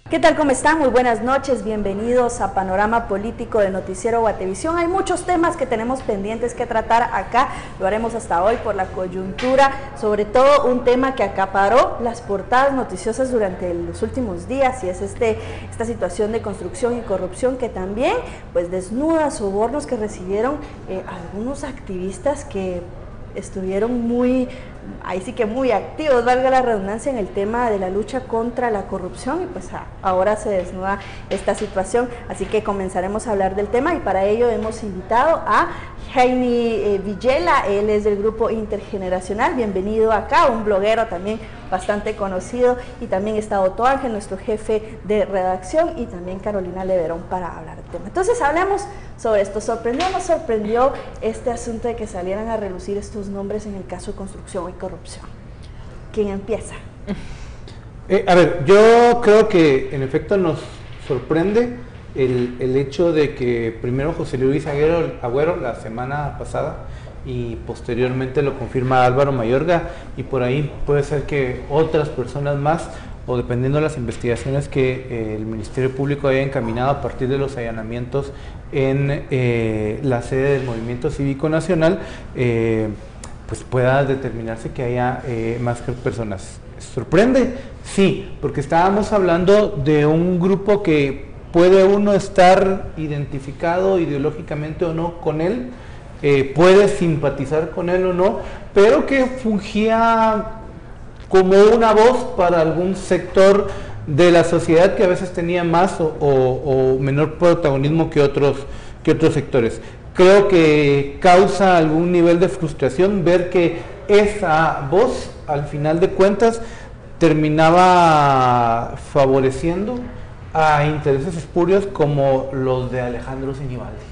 ¿Qué tal? ¿Cómo están? Muy buenas noches, bienvenidos a Panorama Político de Noticiero Guatevisión. Hay muchos temas que tenemos pendientes que tratar acá, lo haremos hasta hoy por la coyuntura, sobre todo un tema que acaparó las portadas noticiosas durante los últimos días y es esta situación de construcción y corrupción que también pues desnuda sobornos que recibieron algunos activistas que estuvieron ahí sí que muy activos, valga la redundancia, en el tema de la lucha contra la corrupción y pues ahora se desnuda esta situación, así que comenzaremos a hablar del tema y para ello hemos invitado a Jaime Villela, él es del grupo Intergeneracional, bienvenido acá, un bloguero también bastante conocido, y también está Otto Ángel, nuestro jefe de redacción, y también Carolina Leverón para hablar del tema. Entonces hablemos sobre esto. ¿Sorprendió o no sorprendió este asunto de que salieran a relucir estos nombres en el caso de construcción y corrupción? ¿Quién empieza? A ver, yo creo que en efecto nos sorprende el hecho de que primero José Luis Agüero la semana pasada y posteriormente lo confirma Álvaro Mayorga, y por ahí puede ser que otras personas más, o dependiendo de las investigaciones que el Ministerio Público haya encaminado a partir de los allanamientos en la sede del Movimiento Cívico Nacional, pues pueda determinarse que haya más personas. ¿Sorprende? Sí, porque estábamos hablando de un grupo que puede uno estar identificado ideológicamente o no con él, puede simpatizar con él o no, pero que fungía como una voz para algún sector de la sociedad que a veces tenía más o menor protagonismo que otros sectores. Creo que causa algún nivel de frustración ver que esa voz, al final de cuentas, terminaba favoreciendo a intereses espurios como los de Alejandro Sinibaldi.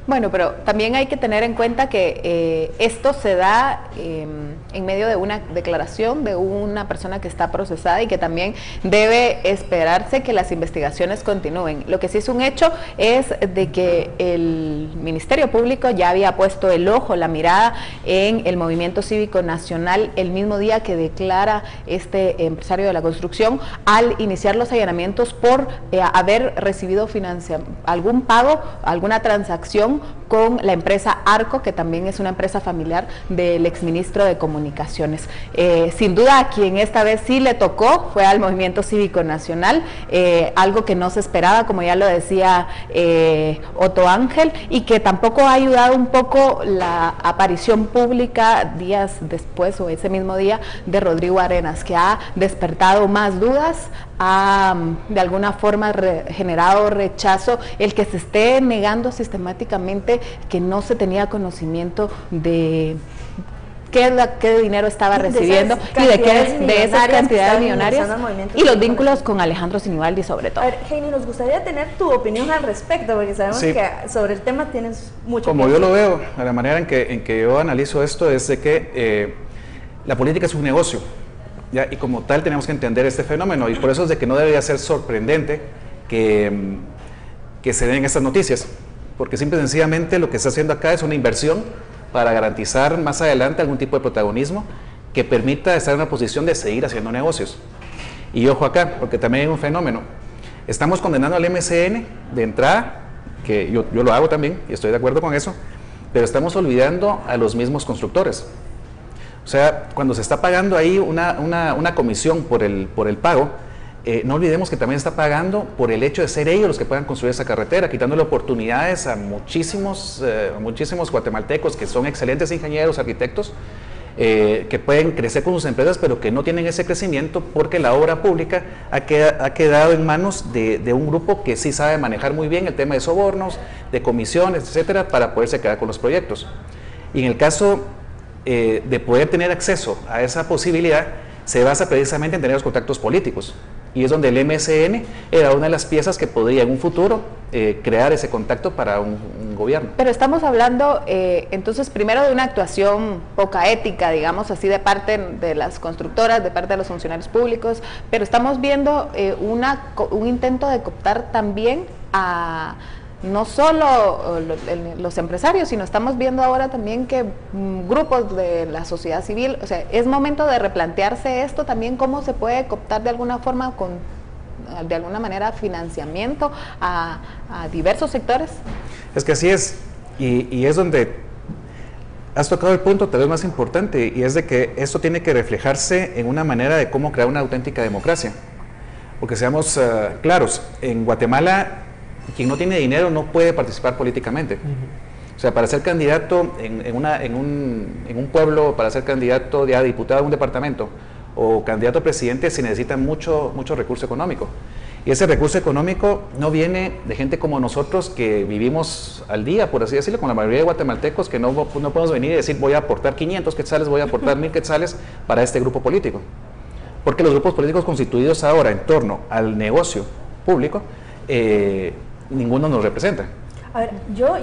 Bueno, pero también hay que tener en cuenta que esto se da en medio de una declaración de una persona que está procesada y que también debe esperarse que las investigaciones continúen. Lo que sí es un hecho es de que el Ministerio Público ya había puesto el ojo, la mirada en el Movimiento Cívico Nacional el mismo día que declara este empresario de la construcción al iniciar los allanamientos por haber recibido algún pago, alguna transacción con la empresa Arco, que también es una empresa familiar del exministro de Comunicaciones. Sin duda, a quien esta vez sí le tocó fue al Movimiento Cívico Nacional, algo que no se esperaba, como ya lo decía Otto Ángel, y que tampoco ha ayudado un poco la aparición pública días después o ese mismo día de Rodrigo Arenas, que ha despertado más dudas, ha de alguna forma generado rechazo, el que se esté negando sistemáticamente que no se tenía conocimiento de qué dinero estaba recibiendo y de esas cantidades millonarias y los vínculos con Alejandro Sinibaldi sobre todo. A ver, Heini, nos gustaría tener tu opinión al respecto, porque sabemos que sobre el tema tienes mucho. Como yo lo veo, la manera en que yo analizo esto es de que la política es un negocio, ¿ya? Y como tal tenemos que entender este fenómeno, y por eso es de que no debería ser sorprendente que se den estas noticias, porque simple y sencillamente lo que está haciendo acá es una inversión para garantizar más adelante algún tipo de protagonismo que permita estar en una posición de seguir haciendo negocios. Y ojo acá, porque también hay un fenómeno. Estamos condenando al MCN de entrada, que yo lo hago también, y estoy de acuerdo con eso, pero estamos olvidando a los mismos constructores. O sea, cuando se está pagando ahí una comisión por el pago, no olvidemos que también está pagando por el hecho de ser ellos los que puedan construir esa carretera, quitándole oportunidades a muchísimos guatemaltecos que son excelentes ingenieros, arquitectos, que pueden crecer con sus empresas, pero que no tienen ese crecimiento porque la obra pública ha quedado en manos de un grupo que sí sabe manejar muy bien el tema de sobornos, de comisiones, etcétera, para poderse quedar con los proyectos. Y en el caso de poder tener acceso a esa posibilidad, se basa precisamente en tener los contactos políticos, y es donde el MSN era una de las piezas que podría en un futuro crear ese contacto para un gobierno. Pero estamos hablando entonces primero de una actuación poca ética, digamos así, de parte de las constructoras, de parte de los funcionarios públicos, pero estamos viendo un intento de cooptar también a no solo los empresarios, sino estamos viendo ahora también que grupos de la sociedad civil, o sea, es momento de replantearse esto también, cómo se puede cooptar de alguna forma con de alguna manera financiamiento a diversos sectores? Es que así es, y es donde has tocado el punto tal vez más importante, y es de que esto tiene que reflejarse en una manera de cómo crear una auténtica democracia. Porque seamos claros, en Guatemala quien no tiene dinero no puede participar políticamente. O sea, para ser candidato en un pueblo, para ser candidato a diputado en un departamento o candidato a presidente, se necesita mucho recurso económico. Y ese recurso económico no viene de gente como nosotros que vivimos al día, por así decirlo, con la mayoría de guatemaltecos, que no podemos venir y decir voy a aportar 500 quetzales, voy a aportar 1000 quetzales para este grupo político. Porque los grupos políticos constituidos ahora en torno al negocio público, ninguno nos representa. A ver, yo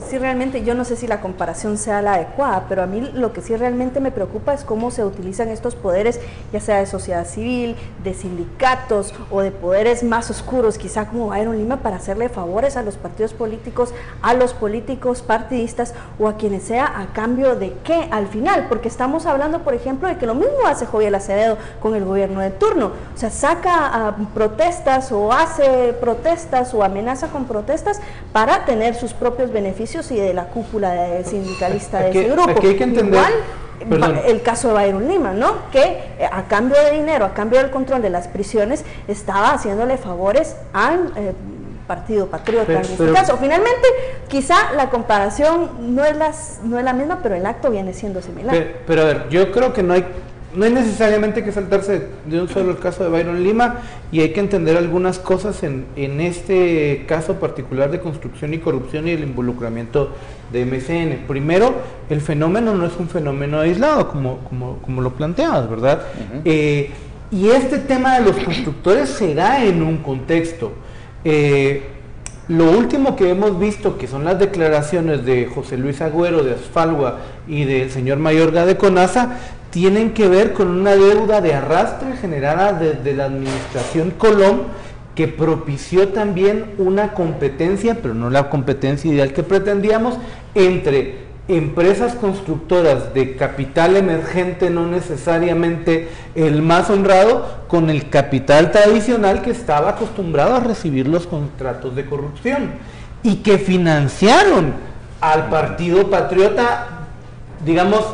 sí realmente, yo no sé si la comparación sea la adecuada, pero a mí lo que sí realmente me preocupa es cómo se utilizan estos poderes, ya sea de sociedad civil, de sindicatos o de poderes más oscuros, quizá como Byron Lima, para hacerle favores a los partidos políticos, a los políticos partidistas o a quienes sea, a cambio de qué al final, porque estamos hablando, por ejemplo, de que lo mismo hace Joviel Acevedo con el gobierno de turno, o sea, saca protestas o hace protestas o amenaza con protestas para tener sus propios beneficios y de la cúpula sindicalista de ese grupo. Aquí hay que entender, igual el caso de Byron Lima, ¿no? Que a cambio de dinero, a cambio del control de las prisiones, estaba haciéndole favores al Partido Patriota en este caso. Finalmente, quizá la comparación no es la misma, pero el acto viene siendo similar. Pero a ver, yo creo que no hay necesariamente que saltarse de un solo el caso de Byron Lima, y hay que entender algunas cosas en este caso particular de construcción y corrupción y el involucramiento de MCN. Primero, el fenómeno no es un fenómeno aislado, como lo planteabas, ¿verdad? Y este tema de los constructores se da en un contexto. Lo último que hemos visto, que son las declaraciones de José Luis Agüero de Asfalwa y del señor Mayorga de CONASA, tienen que ver con una deuda de arrastre generada desde la administración Colom, que propició también una competencia, pero no la competencia ideal que pretendíamos, entre empresas constructoras de capital emergente, no necesariamente el más honrado, con el capital tradicional que estaba acostumbrado a recibir los contratos de corrupción y que financiaron al Partido Patriota. Digamos,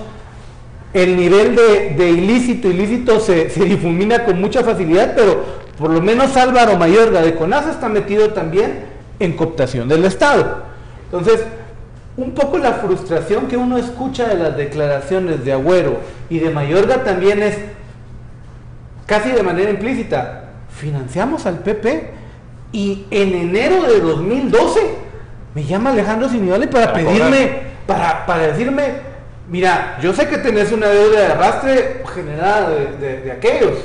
el nivel de ilícito se difumina con mucha facilidad, pero por lo menos Álvaro Mayorga de CONASA está metido también en cooptación del Estado. Entonces, un poco la frustración que uno escucha de las declaraciones de Agüero y de Mayorga también es, casi de manera implícita, financiamos al PP, y en enero de 2012 me llama Alejandro Sinibaldi para pedirme, para decirme, mira, yo sé que tenés una deuda de arrastre generada de aquellos.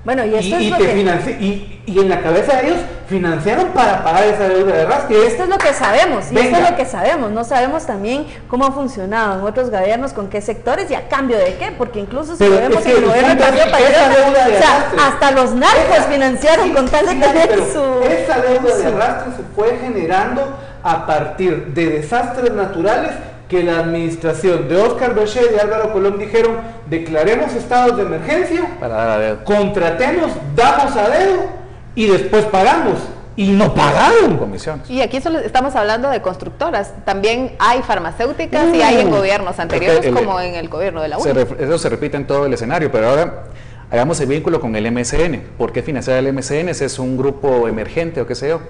Bueno, y esto es lo que... Y en la cabeza de ellos financiaron para pagar esa deuda de arrastre. Y esto es lo que sabemos, y esto es lo que sabemos. No sabemos también cómo ha funcionado en otros gobiernos, con qué sectores y a cambio de qué, porque incluso si vemos en el gobierno del Partido Patriota, o sea, hasta los narcos financiaron con tal de tener esa deuda de arrastre se fue generando a partir de desastres naturales que la administración de Óscar Bechet y Álvaro Colom dijeron: declaremos estados de emergencia, para dar a dedo, contratemos, damos a dedo y después pagamos. Y no pagaron comisiones. Y aquí solo estamos hablando de constructoras, también hay farmacéuticas y hay en gobiernos anteriores como en el gobierno de la UNE. Eso se repite en todo el escenario, pero ahora hagamos el vínculo con el MSN. ¿Por qué financiar el MSN? Ese es un grupo emergente o qué sé yo.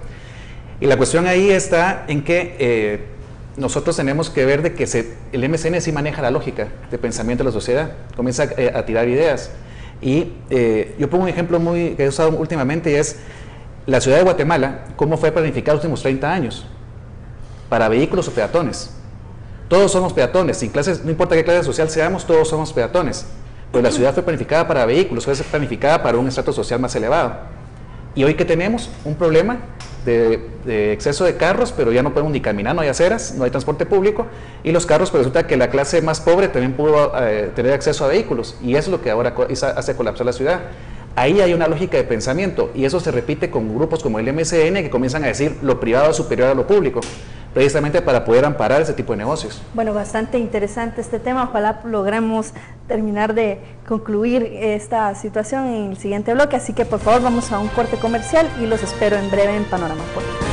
Y la cuestión ahí está en que nosotros tenemos que ver de que el MSN sí maneja la lógica de pensamiento de la sociedad, comienza a tirar ideas. Y yo pongo un ejemplo que he usado últimamente, y es la ciudad de Guatemala, cómo fue planificada los últimos 30 años, para vehículos o peatones. Todos somos peatones, sin clases, no importa qué clase social seamos, todos somos peatones. Pero la ciudad fue planificada para vehículos, fue planificada para un estrato social más elevado. Y hoy que tenemos un problema de exceso de carros, pero ya no podemos ni caminar, no hay aceras, no hay transporte público, y los carros, pues resulta que la clase más pobre también pudo tener acceso a vehículos, y eso es lo que ahora hace colapsar la ciudad. Ahí hay una lógica de pensamiento, y eso se repite con grupos como el MSN, que comienzan a decir lo privado es superior a lo público, precisamente para poder amparar ese tipo de negocios. Bueno, bastante interesante este tema. Ojalá logremos terminar de concluir esta situación en el siguiente bloque. Así que por favor vamos a un corte comercial y los espero en breve en Panorama Político.